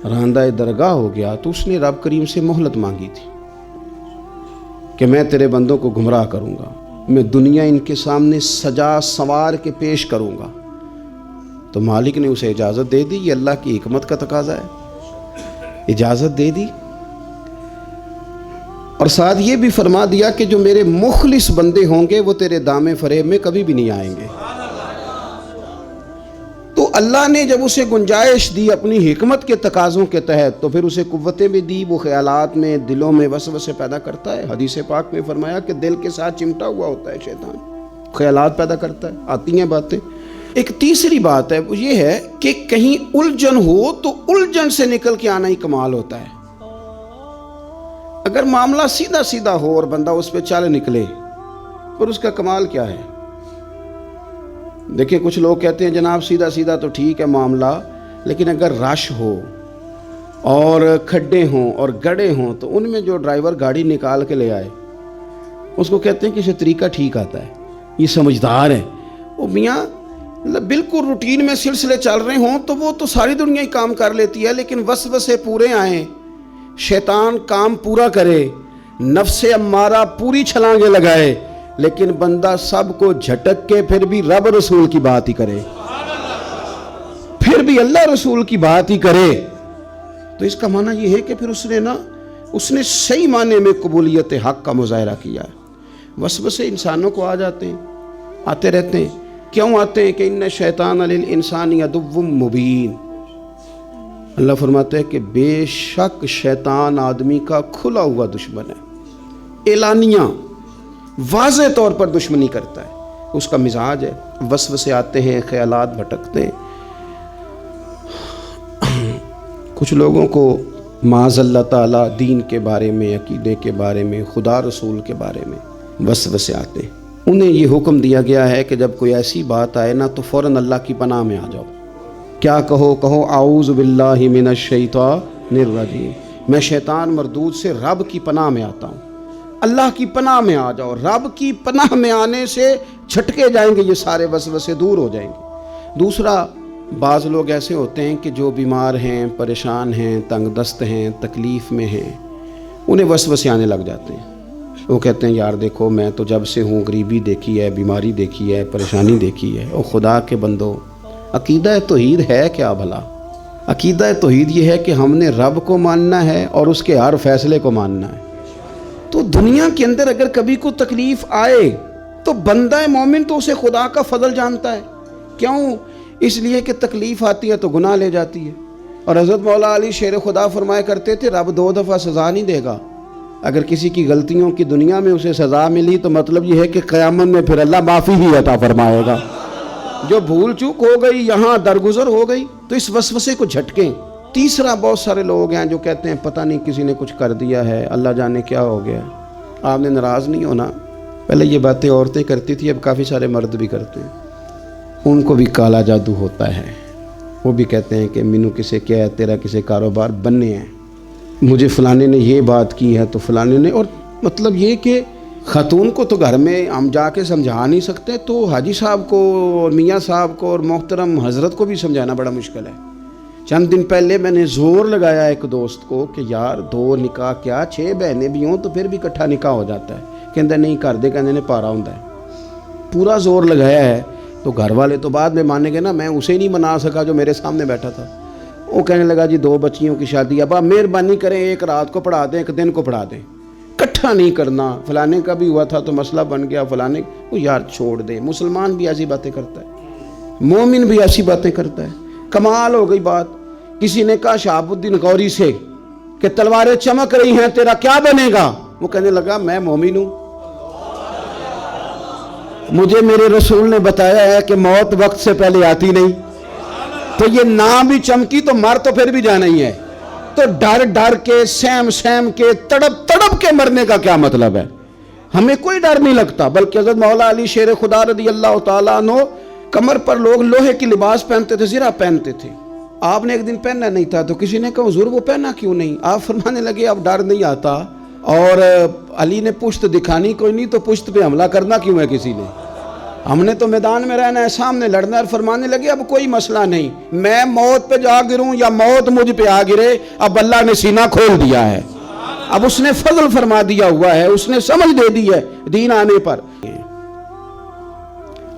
راندہ درگاہ ہو گیا تو اس نے رب کریم سے مہلت مانگی تھی کہ میں تیرے بندوں کو گمراہ کروں گا، میں دنیا ان کے سامنے سجا سنوار کے پیش کروں گا۔ تو مالک نے اسے اجازت دے دی، یہ اللہ کی حکمت کا تقاضا ہے، اجازت دے دی، اور ساتھ یہ بھی فرما دیا کہ جو میرے مخلص بندے ہوں گے وہ تیرے دامے فریب میں کبھی بھی نہیں آئیں گے۔ تو اللہ نے جب اسے گنجائش دی اپنی حکمت کے تقاضوں کے تحت تو پھر اسے قوتیں بھی دی، وہ خیالات میں دلوں میں وسوسے پیدا کرتا ہے۔ حدیث پاک میں فرمایا کہ دل کے ساتھ چمٹا ہوا ہوتا ہے شیطان، خیالات پیدا کرتا ہے، آتی ہیں باتیں۔ ایک تیسری بات ہے وہ یہ ہے کہ کہیں الجھن ہو تو الجھن سے نکل کے آنا ہی کمال ہوتا ہے۔ اگر معاملہ سیدھا سیدھا ہو اور بندہ اس پہ چل نکلے پھر اس کا کمال کیا ہے؟ دیکھیں کچھ لوگ کہتے ہیں جناب سیدھا سیدھا تو ٹھیک ہے معاملہ، لیکن اگر رش ہو اور کھڈے ہوں اور گڑے ہوں تو ان میں جو ڈرائیور گاڑی نکال کے لے آئے اس کو کہتے ہیں کہ اسے طریقہ ٹھیک آتا ہے، یہ سمجھدار ہے۔ وہ میاں بالکل روٹین میں سلسلے چل رہے ہوں تو وہ تو ساری دنیا ہی کام کر لیتی ہے، لیکن وسوسے پورے آئیں، شیطان کام پورا کرے، نفس امارہ پوری چھلانگیں لگائے، لیکن بندہ سب کو جھٹک کے پھر بھی رب رسول کی بات ہی کرے، پھر بھی اللہ رسول کی بات ہی کرے، تو اس کا معنی یہ ہے کہ پھر اس نے صحیح معنی میں قبولیت حق کا مظاہرہ کیا ہے۔ وسوسے انسانوں کو آ جاتے ہیں، آتے رہتے ہیں۔ کیوں آتے ہیں؟ کہ ان شیطان للانسان عدو مبین، اللہ فرماتا ہے کہ بے شک شیطان آدمی کا کھلا ہوا دشمن ہے، اعلانیہ واضح طور پر دشمنی کرتا ہے، اس کا مزاج ہے۔ وسوسے آتے ہیں، خیالات بھٹکتے ہیں۔ کچھ لوگوں کو معاذ اللہ تعالیٰ دین کے بارے میں، عقیدے کے بارے میں، خدا رسول کے بارے میں وسوسے آتے ہیں، انہیں یہ حکم دیا گیا ہے کہ جب کوئی ایسی بات آئے نا تو فوراً اللہ کی پناہ میں آ جاؤ۔ کیا کہو اعوذ باللہ من الشیطان الرجیم، میں شیطان مردود سے رب کی پناہ میں آتا ہوں۔ اللہ کی پناہ میں آ جاؤ، رب کی پناہ میں آنے سے جھٹکے جائیں گے، یہ سارے وسوسے دور ہو جائیں گے۔ دوسرا، بعض لوگ ایسے ہوتے ہیں کہ جو بیمار ہیں، پریشان ہیں، تنگ دست ہیں، تکلیف میں ہیں، انہیں وسوسے آنے لگ جاتے ہیں۔ وہ کہتے ہیں یار دیکھو میں تو جب سے ہوں غریبی دیکھی ہے، بیماری دیکھی ہے، پریشانی دیکھی ہے، اور خدا کے بندو عقیدہ توحید ہے کیا بھلا؟ عقیدہ توحید یہ ہے کہ ہم نے رب کو ماننا ہے اور اس کے ہر فیصلے کو ماننا ہے۔ تو دنیا کے اندر اگر کبھی کوئی تکلیف آئے تو بندہ مومن تو اسے خدا کا فضل جانتا ہے۔ کیوں؟ اس لیے کہ تکلیف آتی ہے تو گناہ لے جاتی ہے، اور حضرت مولا علی شیر خدا فرمایا کرتے تھے رب 2 دفعہ سزا نہیں دے گا۔ اگر کسی کی غلطیوں کی دنیا میں اسے سزا ملی تو مطلب یہ ہے کہ قیامت میں پھر اللہ معافی ہی عطا فرمائے گا۔ جو بھول چوک ہو گئی، یہاں درگزر ہو گئی، تو اس وسوسے کو جھٹکیں۔ تیسرا، بہت سارے لوگ ہیں جو کہتے ہیں پتہ نہیں کسی نے کچھ کر دیا ہے، اللہ جانے کیا ہو گیا۔ آپ نے ناراض نہیں ہونا، پہلے یہ باتیں عورتیں کرتی تھی، اب کافی سارے مرد بھی کرتے ہیں۔ ان کو بھی کالا جادو ہوتا ہے، وہ بھی کہتے ہیں کہ مینو کسے کیا ہے، تیرا کسے کاروبار بننے ہیں، مجھے فلانے نے یہ بات کی ہے تو فلانے نے، اور مطلب یہ کہ خاتون کو تو گھر میں ہم جا کے سمجھا نہیں سکتے، تو حاجی صاحب کو اور میاں صاحب کو اور محترم حضرت کو بھی سمجھانا بڑا مشکل ہے۔ چند دن پہلے میں نے زور لگایا ایک دوست کو کہ یار 2 نکاح کیا 6 بہنیں بھی ہوں تو پھر بھی اکٹھا نکاح ہو جاتا ہے، کہتا نہیں کر دے، کہنے نے پارا ہوں ہے، پورا زور لگایا ہے۔ تو گھر والے تو بعد میں مانے گے نا، میں اسے نہیں منا سکا جو میرے سامنے بیٹھا تھا۔ وہ کہنے لگا جی 2 بچیوں کی شادی، اب آپ مہربانی کریں ایک رات کو پڑھا دیں، ایک دن کو پڑھا دیں، اکٹھا نہیں کرنا۔ فلانے کا بھی ہوا تھا تو مسئلہ بن گیا، فلانے کو یار چھوڑ دے۔ مسلمان بھی ایسی باتیں کرتا ہے، مومن بھی ایسی باتیں کرتا ہے۔ کمال ہو گئی بات، کسی نے کہا شہاب الدین غوری سے کہ تلواریں چمک رہی ہیں، تیرا کیا بنے گا؟ وہ کہنے لگا میں مومن ہوں، مجھے میرے رسول نے بتایا ہے کہ موت وقت سے پہلے آتی نہیں، تو یہ نہ بھی چمکی تو مر تو پھر بھی جانا ہی ہے۔ تو ڈر ڈر کے، سہم کے، تڑپ تڑپ کے مرنے کا کیا مطلب ہے؟ ہمیں کوئی ڈر نہیں لگتا، بلکہ حضرت مولا علی شیر خدا رضی اللہ تعالیٰ عنہ، کمر پر لوگ لوہے کی لباس پہنتے تھے، زرہ پہنتے تھے۔ آپ نے ایک دن پہننا نہیں تھا تو کسی نے کہا حضور وہ پہنا کیوں نہیں؟ آپ فرمانے لگے اب ڈر نہیں آتا، اور علی نے پشت دکھانی کوئی نہیں تو پشت پہ حملہ کرنا کیوں ہے کسی نے؟ ہم نے تو میدان میں رہنا ہے، سامنے لڑنا ہے، اور فرمانے لگے اب کوئی مسئلہ نہیں، میں موت پہ جا گروں یا موت مجھ پہ آ گرے، اب اللہ نے سینہ کھول دیا ہے، اب اس نے فضل فرما دیا ہوا ہے، اس نے سمجھ دے دی ہے دین آنے پر۔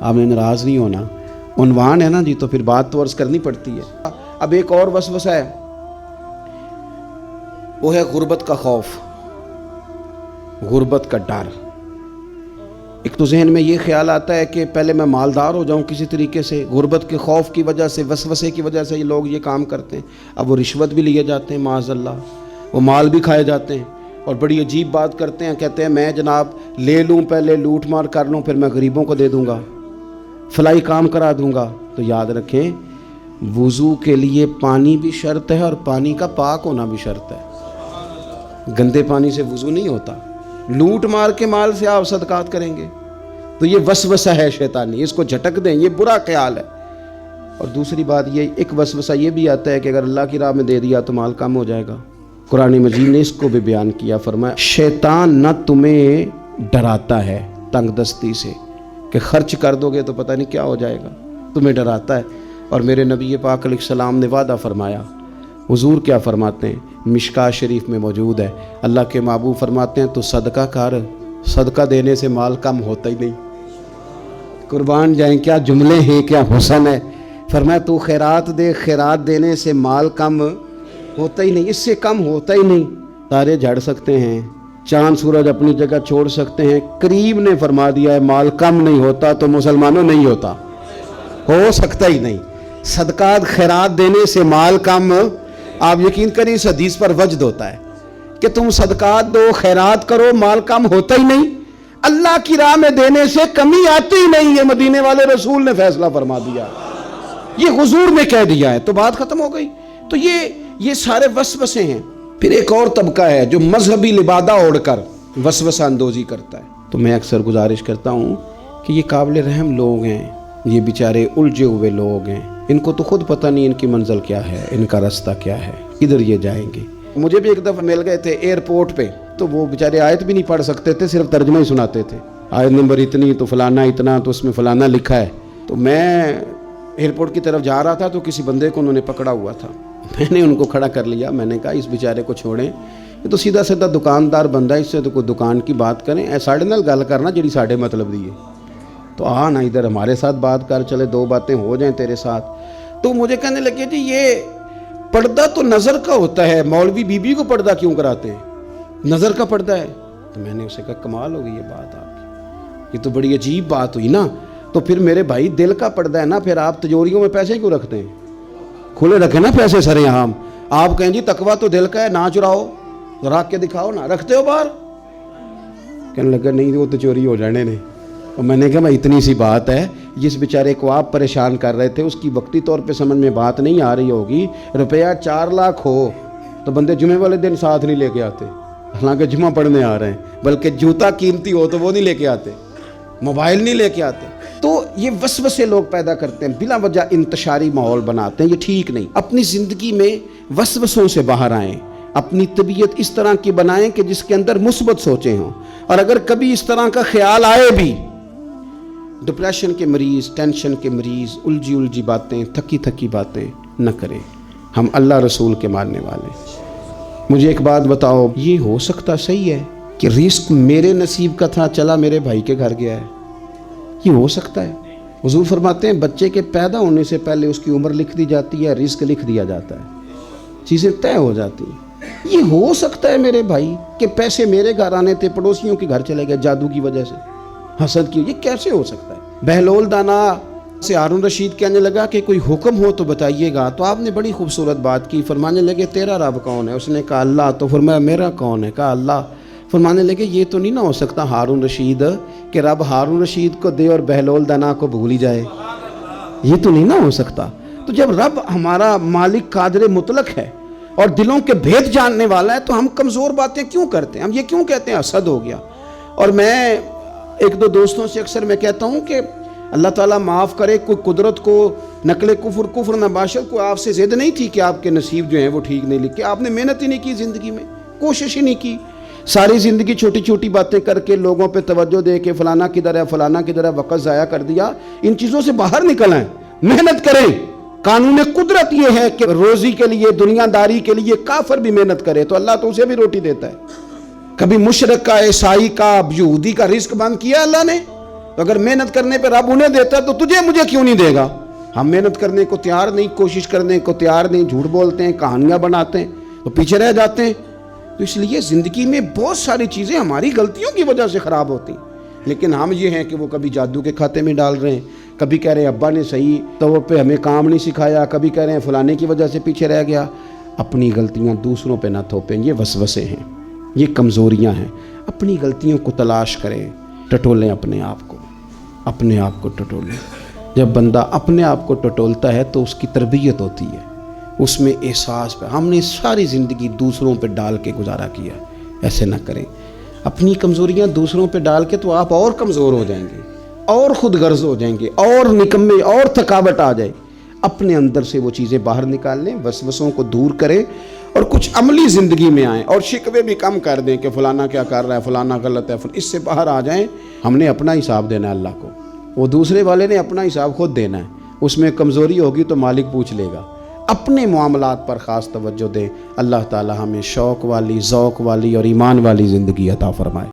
آپ نے ناراض نہیں ہونا، عنوان ہے نا جی، تو پھر بات تو عرض کرنی پڑتی ہے۔ اب ایک اور وسوسہ ہے، وہ ہے غربت کا خوف، غربت کا ڈر۔ ایک تو ذہن میں یہ خیال آتا ہے کہ پہلے میں مالدار ہو جاؤں کسی طریقے سے، غربت کے خوف کی وجہ سے، وسوسے کی وجہ سے یہ لوگ یہ کام کرتے ہیں۔ اب وہ رشوت بھی لیے جاتے ہیں معاذ اللہ، وہ مال بھی کھائے جاتے ہیں، اور بڑی عجیب بات کرتے ہیں، کہتے ہیں میں جناب لے لوں، پہلے لوٹ مار کر لوں، پھر میں غریبوں کو دے دوں گا، فلائی کام کرا دوں گا۔ تو یاد رکھیں وضو کے لیے پانی بھی شرط ہے، اور پانی کا پاک ہونا بھی شرط ہے۔ گندے پانی سے وضو نہیں ہوتا، لوٹ مار کے مال سے آپ صدقات کریں گے تو یہ وسوسہ ہے شیطانی، اس کو جھٹک دیں، یہ برا خیال ہے۔ اور دوسری بات یہ ایک وسوسہ یہ بھی آتا ہے کہ اگر اللہ کی راہ میں دے دیا تو مال کم ہو جائے گا۔ قرآن مجید نے اس کو بھی بیان کیا، فرمایا شیطان نہ تمہیں ڈراتا ہے تنگ دستی سے کہ خرچ کر دو گے تو پتہ نہیں کیا ہو جائے گا، تمہیں ڈراتا ہے۔ اور میرے نبی پاک علیہ السلام نے وعدہ فرمایا، حضور کیا فرماتے ہیں، مشکاۃ شریف میں موجود ہے، اللہ کے محبوب فرماتے ہیں تو صدقہ کر، صدقہ دینے سے مال کم ہوتا ہی نہیں۔ قربان جائیں، کیا جملے ہیں، کیا حسن ہے۔ فرمایا تو خیرات دے، خیرات دینے سے مال کم ہوتا ہی نہیں، اس سے کم ہوتا ہی نہیں۔ تارے جھڑ سکتے ہیں، چاند سورج اپنی جگہ چھوڑ سکتے ہیں، کریم نے فرما دیا ہے مال کم نہیں ہوتا، تو مسلمانوں نہیں ہوتا، ہو سکتا ہی نہیں۔ صدقات خیرات دینے سے مال کم، آپ یقین کریں اس حدیث پر وجد ہوتا ہے کہ تم صدقات دو، خیرات کرو، مال کم ہوتا ہی نہیں، اللہ کی راہ میں دینے سے کمی آتی ہی نہیں۔ یہ مدینے والے رسول نے فیصلہ فرما دیا، یہ حضور نے کہہ دیا ہے، تو بات ختم ہو گئی۔ تو یہ سارے وسوسے ہیں۔ پھر ایک اور طبقہ ہے جو مذہبی لبادہ اوڑھ کر وسوسہ اندوزی کرتا ہے۔ تو میں اکثر گزارش کرتا ہوں کہ یہ قابل رحم لوگ ہیں، یہ بیچارے الجھے ہوئے لوگ ہیں، ان کو تو خود پتہ نہیں ان کی منزل کیا ہے، ان کا راستہ کیا ہے، کدھر یہ جائیں گے۔ مجھے بھی ایک دفعہ مل گئے تھے ایئرپورٹ پہ، تو وہ بیچارے آیت بھی نہیں پڑھ سکتے تھے، صرف ترجمہ ہی سناتے تھے، آیت نمبر اتنی تو فلانا اتنا، تو اس میں فلانا لکھا ہے۔ تو میں ایئرپورٹ کی طرف جا رہا تھا تو کسی بندے کو انہوں نے پکڑا ہوا تھا، میں نے ان کو کھڑا کر لیا، میں نے کہا اس بیچارے کو چھوڑیں، یہ تو سیدھا سیدھا دکاندار بندہ ہے، اس سے تو کوئی دکان کی بات کریں، ساڑھے نال گل کرنا جڑی ساڑھے مطلب دی ہے، تو آ نا ادھر ہمارے ساتھ بات کر، چلے دو باتیں ہو جائیں تیرے ساتھ۔ تو مجھے کہنے لگے جی یہ پردہ تو نظر کا ہوتا ہے، مولوی بی بی کو پردہ کیوں کراتے ہیں، نظر کا پردہ ہے۔ تو میں نے اسے کہا کمال ہو گئی یہ بات آپ کی، یہ تو بڑی عجیب بات ہوئی نا۔ تو پھر میرے بھائی دل کا پردہ ہے نا، پھر آپ تجوریوں میں پیسے کیوں رکھتے ہیں، کھلے رکھیں نا پیسے سرے عام۔ آپ کہیں جی تقویٰ تو دل کا ہے، نہ چراؤ، رکھ کے دکھاؤ نا، رکھتے ہو باہر؟ کہنے لگا نہیں وہ تو چوری ہو جانے نے۔ اور میں نے کہا میں اتنی سی بات ہے، جس بیچارے کو آپ پریشان کر رہے تھے اس کی وقتی طور پہ سمجھ میں بات نہیں آ رہی ہوگی، روپیہ 4 لاکھ ہو تو بندے جمعے والے دن ساتھ نہیں لے کے آتے، حالانکہ جمعہ پڑھنے آ رہے ہیں، بلکہ جوتا قیمتی ہو تو وہ نہیں لے کے آتے، موبائل نہیں لے کے آتے۔ تو یہ وسوسے لوگ پیدا کرتے ہیں، بلا وجہ انتشاری ماحول بناتے ہیں، یہ ٹھیک نہیں۔ اپنی زندگی میں وسوسوں سے باہر آئیں، اپنی طبیعت اس طرح کی بنائیں کہ جس کے اندر مثبت سوچیں ہوں، اور اگر کبھی اس طرح کا خیال آئے بھی، ڈپریشن کے مریض، ٹینشن کے مریض، الجھی باتیں، تھکی باتیں نہ کریں۔ ہم اللہ رسول کے ماننے والے۔ مجھے ایک بات بتاؤ، یہ ہو سکتا صحیح ہے کہ رزق میرے نصیب کا تھا، چلا میرے بھائی کے گھر گیا ہے؟ یہ ہو سکتا ہے؟ حضور فرماتے ہیں بچے کے پیدا ہونے سے پہلے اس کی عمر لکھ دی جاتی ہے، رزق لکھ دیا جاتا ہے، چیزیں طے ہو جاتی ہیں۔ یہ ہو سکتا ہے میرے بھائی کہ پیسے میرے گھر آنے تھے، پڑوسیوں کے گھر چلے گئے جادو کی وجہ سے، حسد کی، یہ کیسے ہو سکتا ہے؟ بہلول دانا سے ہارون رشید کہنے لگا کہ کوئی حکم ہو تو بتائیے گا، تو آپ نے بڑی خوبصورت بات کی، فرمانے لگے تیرا رب کون ہے؟ اس نے کہا اللہ، تو فرمایا میرا کون ہے؟ کہا اللہ۔ فرمانے لگے یہ تو نہیں نہ ہو سکتا ہارون رشید کہ رب ہارون رشید کو دے اور بہلول دانا کو بھول ہی جائے، یہ تو نہیں نہ ہو سکتا۔ تو جب رب ہمارا مالک قادر مطلق ہے اور دلوں کے بھید جاننے والا ہے تو ہم کمزور باتیں کیوں کرتے ہیں؟ ہم یہ کیوں کہتے ہیں حسد ہو گیا؟ اور میں ایک دو دوستوں سے اکثر میں کہتا ہوں کہ اللہ تعالیٰ معاف کرے، کوئی قدرت کو نقل کفر نباشت کو آپ سے ضد نہیں تھی کہ آپ کے نصیب جو ہیں وہ ٹھیک نہیں لکھے، آپ نے محنت ہی نہیں کی زندگی میں، کوشش ہی نہیں کی، ساری زندگی چھوٹی چھوٹی باتیں کر کے لوگوں پہ توجہ دے کے فلانا کدھر ہے فلانا کدھر ہے وقت ضائع کر دیا. ان چیزوں سے باہر نکل آئیں, محنت کریں. قانون قدرت یہ ہے کہ روزی کے لیے, دنیا داری کے لیے کافر بھی محنت کرے تو اللہ تو اسے بھی روٹی دیتا ہے. کبھی مشرک کا, عیسائی کا, یہودی کا رزق بند کیا اللہ نے؟ تو اگر محنت کرنے پہ رب انہیں دیتا ہے تو تجھے مجھے کیوں نہیں دے گا؟ ہم محنت کرنے کو تیار نہیں, کوشش کرنے کو تیار نہیں, جھوٹ بولتے ہیں, کہانیاں بناتے ہیں تو پیچھے رہ جاتے ہیں. تو اس لیے زندگی میں بہت ساری چیزیں ہماری غلطیوں کی وجہ سے خراب ہوتی ہیں. لیکن ہم یہ ہیں کہ وہ کبھی جادو کے کھاتے میں ڈال رہے ہیں, کبھی کہہ رہے ہیں ابا نے صحیح طور پہ ہمیں کام نہیں سکھایا, کبھی کہہ رہے ہیں فلانے کی وجہ سے پیچھے رہ گیا. اپنی غلطیاں دوسروں پہ نہ تھوپیں, یہ وسوسے ہیں, یہ کمزوریاں ہیں. اپنی غلطیوں کو تلاش کریں, ٹٹولیں اپنے آپ کو, اپنے آپ کو ٹٹولیں. جب بندہ اپنے آپ کو ٹٹولتا ہے تو اس کی تربیت ہوتی ہے, اس میں احساس پہ. ہم نے ساری زندگی دوسروں پہ ڈال کے گزارا کیا, ایسے نہ کریں. اپنی کمزوریاں دوسروں پہ ڈال کے تو آپ اور کمزور ہو جائیں گے, اور خود غرض ہو جائیں گے, اور نکمے, اور تھکاوٹ آ جائے. اپنے اندر سے وہ چیزیں باہر نکال لیں, وسوسوں کو دور کریں اور کچھ عملی زندگی میں آئیں. اور شکوے بھی کم کر دیں کہ فلانا کیا کر رہا ہے, فلانا غلط ہے, اس سے باہر آ جائیں. ہم نے اپنا حساب دینا ہے اللہ کو, وہ دوسرے والے نے اپنا حساب خود دینا ہے. اس میں کمزوری ہوگی تو مالک پوچھ لے گا. اپنے معاملات پر خاص توجہ دیں. اللہ تعالی ہمیں شوق والی, ذوق والی اور ایمان والی زندگی عطا فرمائے.